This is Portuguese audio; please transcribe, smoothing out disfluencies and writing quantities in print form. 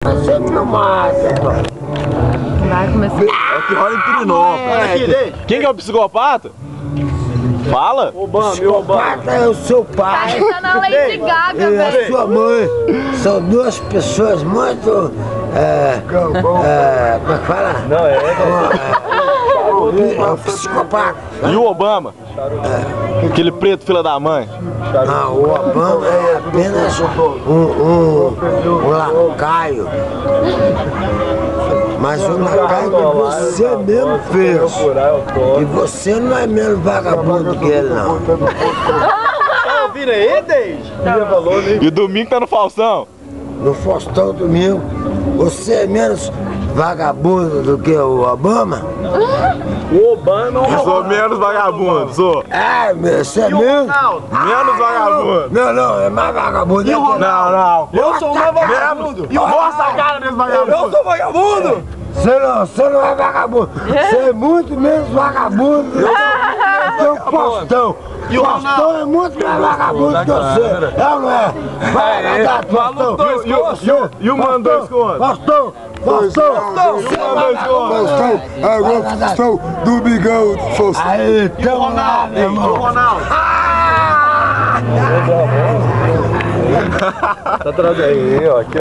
Você me mata. Vai começar. É o que rola em Pirinópolis. Quem que é o psicopata? Fala! O psicopata é o seu Tá pai imitando a Lady Gaga, e a velho. sua mãe. São duas pessoas muito... como é que fala? Não, é psicopata. E o Obama? Aquele preto filha da mãe. Não, o Obama é apenas um lacaio. Mas o lacaio que você mesmo fez. E você não é menos vagabundo que ele, não. Tá ouvindo aí, Deide? E domingo tá no Faustão. No Faustão domingo, você é menos vagabundo do que o Obama? O Obama Eu sou menos vagabundo, sou. É, você é menos? Menos vagabundo. Não, é mais vagabundo. Não. Eu sou mais vagabundo. E mostra a cara desse vagabundo. Eu sou vagabundo. Você não é vagabundo. Você é muito menos vagabundo do que o Faustão. O Faustão é muito mais vagabundo que você. É ou não é? Vai, Faustão. E o Mano Dois Contos? Faustão. Agora Faustão do Bigão. Aí, tamo lá, meu irmão. Tá atrás aí, ó.